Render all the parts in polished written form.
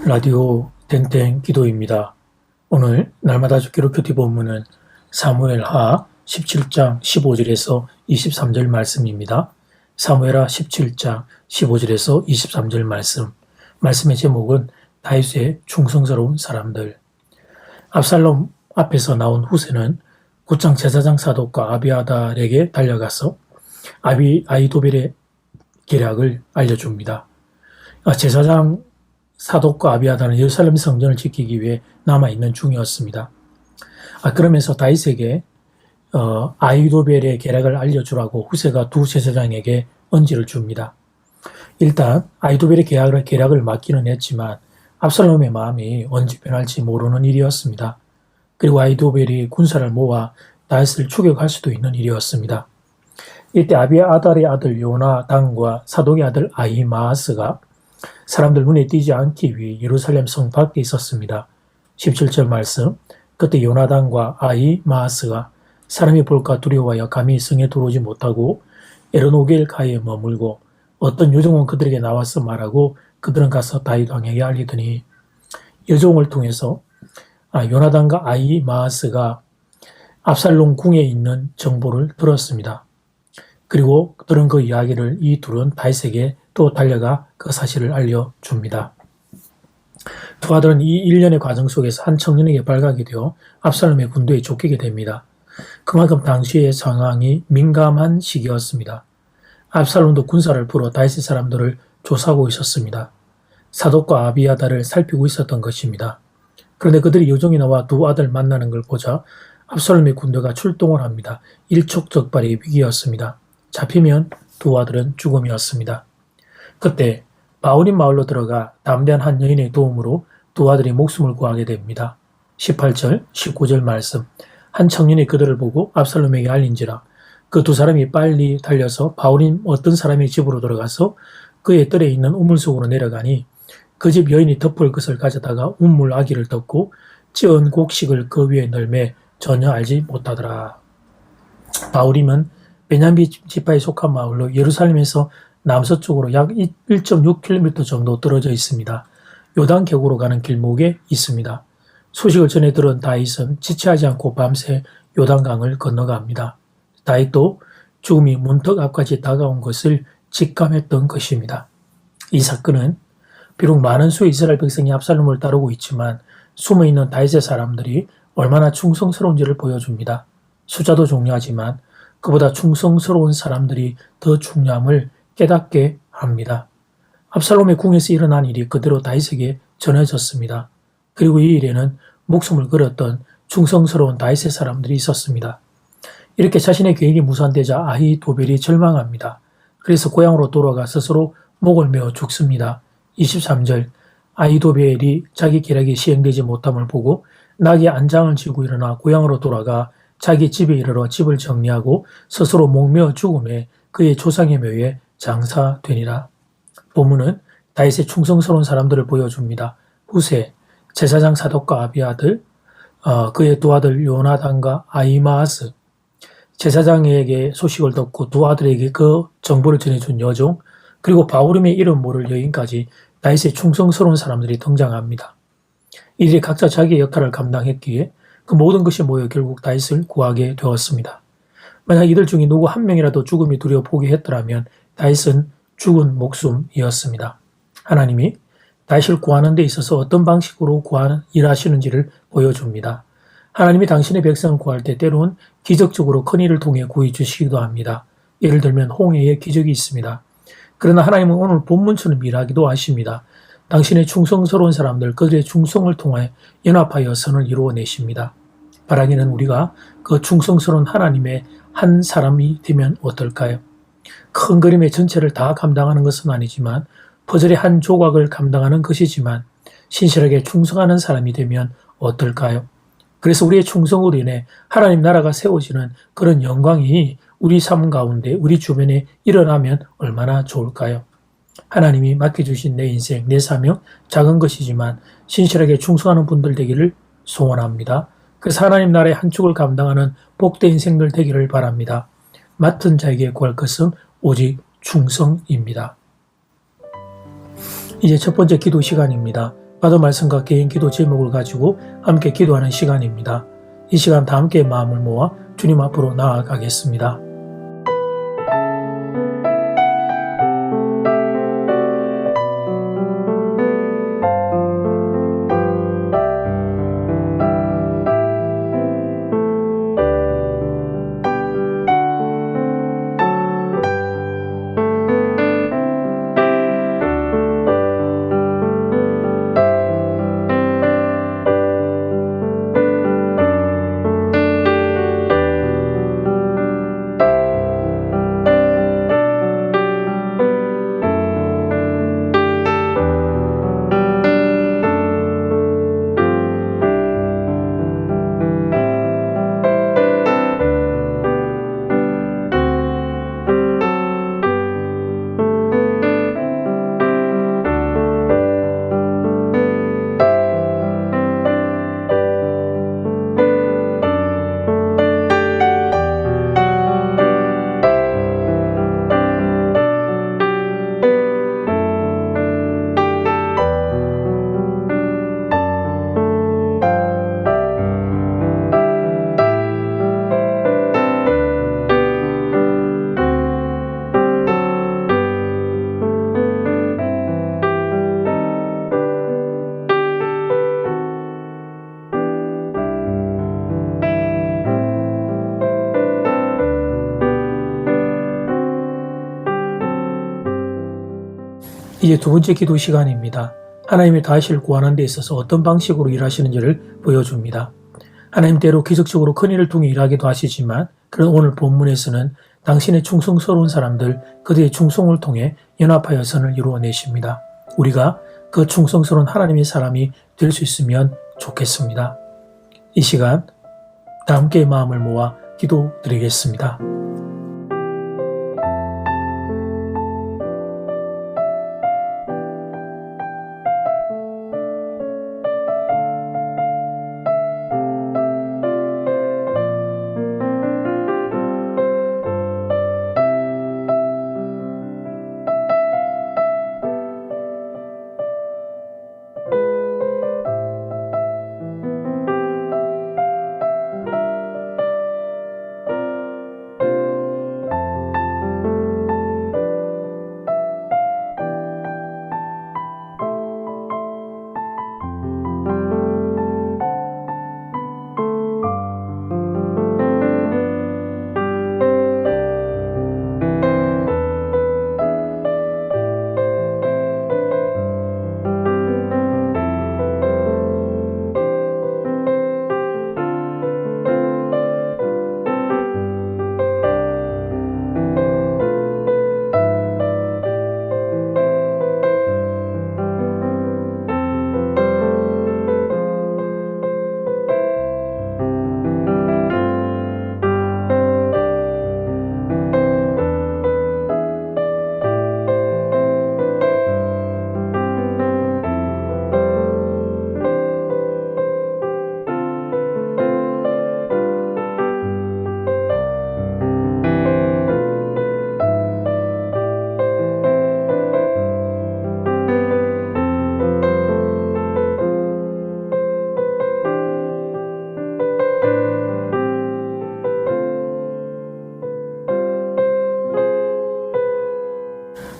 라디오 땡땡 기도입니다. 오늘 날마다 죽기로 큐티 본문은 사무엘하 17장 15절에서 23절 말씀입니다. 사무엘하 17장 15절에서 23절 말씀의 제목은 다윗의 충성스러운 사람들. 압살롬 앞에서 나온 후세는 곧장 제사장 사독과 아비아달에게 달려가서 아히도벨의 계략을 알려줍니다. 제사장 사독과 아비아달은 예루살렘 성전을 지키기 위해 남아있는 중이었습니다. 그러면서 다윗에게 아히도벨의 계략을 알려주라고 후세가 두 제사장에게 언지를 줍니다. 일단 아히도벨의 계략을 맡기는 했지만 압살롬의 마음이 언제 변할지 모르는 일이었습니다. 그리고 아히도벨이 군사를 모아 다윗을 추격할 수도 있는 일이었습니다. 이때 아비아달의 아들 요나단과 사독의 아들 아히마아스가 사람들 눈에 띄지 않기 위해 예루살렘 성 밖에 있었습니다. 17절 말씀. 그때 요나단과 아히마아스가 사람이 볼까 두려워하여 감히 성에 들어오지 못하고 에르노겔가에 머물고 어떤 여종은 그들에게 나와서 말하고 그들은 가서 다윗 왕에게 알리더니 여종을 통해서 요나단과 아히마아스가 압살롬 궁에 있는 정보를 들었습니다. 그리고 그들은 그 이야기를 이 둘은 다윗에게 또 달려가 그 사실을 알려줍니다. 두 아들은 이 일련의 과정 속에서 한 청년에게 발각이 되어 압살롬의 군대에 쫓기게 됩니다. 그만큼 당시의 상황이 민감한 시기였습니다. 압살롬도 군사를 풀어 다윗의 사람들을 조사하고 있었습니다. 사독과 아비아달을 살피고 있었던 것입니다. 그런데 그들이 요정이 나와 두 아들 만나는 걸 보자 압살롬의 군대가 출동을 합니다. 일촉즉발의 위기였습니다. 잡히면 두 아들은 죽음이었습니다. 그때 바울임 마을로 들어가 담대한 한 여인의 도움으로 두 아들이 목숨을 구하게 됩니다. 18절, 19절 말씀. 한 청년이 그들을 보고 압살롬에게 알린지라 그 두 사람이 빨리 달려서 바울임 어떤 사람의 집으로 들어가서 그의 뜰에 있는 우물 속으로 내려가니 그 집 여인이 덮을 것을 가져다가 우물 아기를 덮고 찌은 곡식을 그 위에 널매 전혀 알지 못하더라. 바울임은 베냐민 지파에 속한 마을로 예루살렘에서 남서쪽으로 약 1.6km 정도 떨어져 있습니다. 요단계곡으로 가는 길목에 있습니다. 소식을 전해 들은 다윗은 지체하지 않고 밤새 요단강을 건너갑니다. 다윗도 죽음이 문턱 앞까지 다가온 것을 직감했던 것입니다. 이 사건은 비록 많은 수의 이스라엘 백성이 압살롬을 따르고 있지만 숨어있는 다윗의 사람들이 얼마나 충성스러운지를 보여줍니다. 숫자도 중요하지만 그보다 충성스러운 사람들이 더 중요함을 깨닫게 합니다. 압살롬의 궁에서 일어난 일이 그대로 다윗에게 전해졌습니다. 그리고 이 일에는 목숨을 걸었던 충성스러운 다윗의 사람들이 있었습니다. 이렇게 자신의 계획이 무산되자 아히도벨이 절망합니다. 그래서 고향으로 돌아가 스스로 목을 메어 죽습니다. 23절. 아히도벨이 자기 계략이 시행되지 못함을 보고 낙에 안장을 쥐고 일어나 고향으로 돌아가 자기 집에 이르러 집을 정리하고 스스로 목메어 죽음에 그의 조상의 묘에 장사되니라. 본문은 다윗의 충성스러운 사람들을 보여줍니다. 후세, 제사장 사독과 아비아들, 그의 두 아들 요나단과 아히마아스, 제사장에게 소식을 듣고 두 아들에게 그 정보를 전해준 여종, 그리고 바울임의 이름 모를 여인까지 다윗의 충성스러운 사람들이 등장합니다. 이들이 각자 자기의 역할을 감당했기에 그 모든 것이 모여 결국 다윗을 구하게 되었습니다. 만약 이들 중에 누구 한 명이라도 죽음이 두려워 포기했더라면 다윗은 죽은 목숨이었습니다. 하나님이 다윗을 구하는 데 있어서 어떤 방식으로 일하시는지를 보여줍니다. 하나님이 당신의 백성을 구할 때 때로는 기적적으로 큰 일을 통해 구해 주시기도 합니다. 예를 들면 홍해의 기적이 있습니다. 그러나 하나님은 오늘 본문처럼 일하기도 하십니다. 당신의 충성스러운 사람들, 그들의 충성을 통해 연합하여 선을 이루어내십니다. 바라기는 우리가 그 충성스러운 하나님의 한 사람이 되면 어떨까요? 큰 그림의 전체를 다 감당하는 것은 아니지만 퍼즐의 한 조각을 감당하는 것이지만 신실하게 충성하는 사람이 되면 어떨까요? 그래서 우리의 충성으로 인해 하나님 나라가 세워지는 그런 영광이 우리 삶 가운데 우리 주변에 일어나면 얼마나 좋을까요? 하나님이 맡겨주신 내 인생, 내 사명, 작은 것이지만 신실하게 충성하는 분들 되기를 소원합니다. 그래서 하나님 나라의 한 축을 감당하는 복된 인생들 되기를 바랍니다. 맡은 자에게 구할 것은 오직 충성입니다. 이제 첫 번째 기도 시간입니다. 받은 말씀과 개인 기도 제목을 가지고 함께 기도하는 시간입니다. 이 시간 다 함께 마음을 모아 주님 앞으로 나아가겠습니다. 이제 두 번째 기도 시간입니다. 하나님의 다시를 구하는 데 있어서 어떤 방식으로 일하시는지를 보여줍니다. 하나님 때로 기적적으로 큰 일을 통해 일하기도 하시지만 그런 오늘 본문에서는 당신의 충성스러운 사람들, 그들의 충성을 통해 연합하여 선을 이루어내십니다. 우리가 그 충성스러운 하나님의 사람이 될 수 있으면 좋겠습니다. 이 시간 다 함께 마음을 모아 기도드리겠습니다.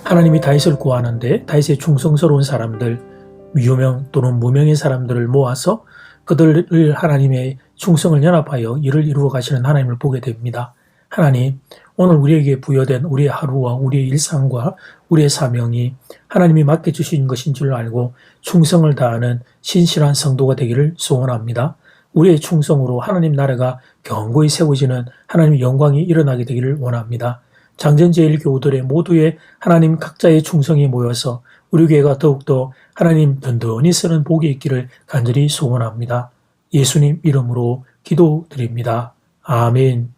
하나님이 다윗을 구하는데 다윗의 충성스러운 사람들, 유명 또는 무명의 사람들을 모아서 그들을 하나님의 충성을 연합하여 일을 이루어 가시는 하나님을 보게 됩니다. 하나님, 오늘 우리에게 부여된 우리의 하루와 우리의 일상과 우리의 사명이 하나님이 맡겨주신 것인 줄 알고 충성을 다하는 신실한 성도가 되기를 소원합니다. 우리의 충성으로 하나님 나라가 견고히 세워지는 하나님의 영광이 일어나게 되기를 원합니다. 장전제일교우들의 모두의 하나님 각자의 충성이 모여서 우리 교회가 더욱더 하나님 든든히 쓰는 복이 있기를 간절히 소원합니다. 예수님 이름으로 기도드립니다. 아멘.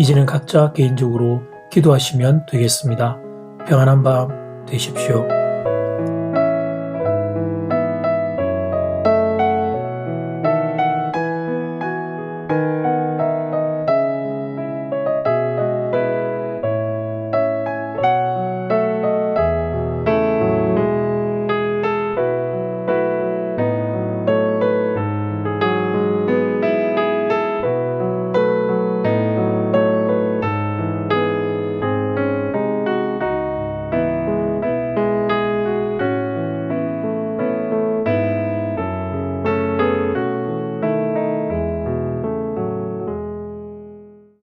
이제는 각자 개인적으로 기도하시면 되겠습니다. 평안한 밤 되십시오.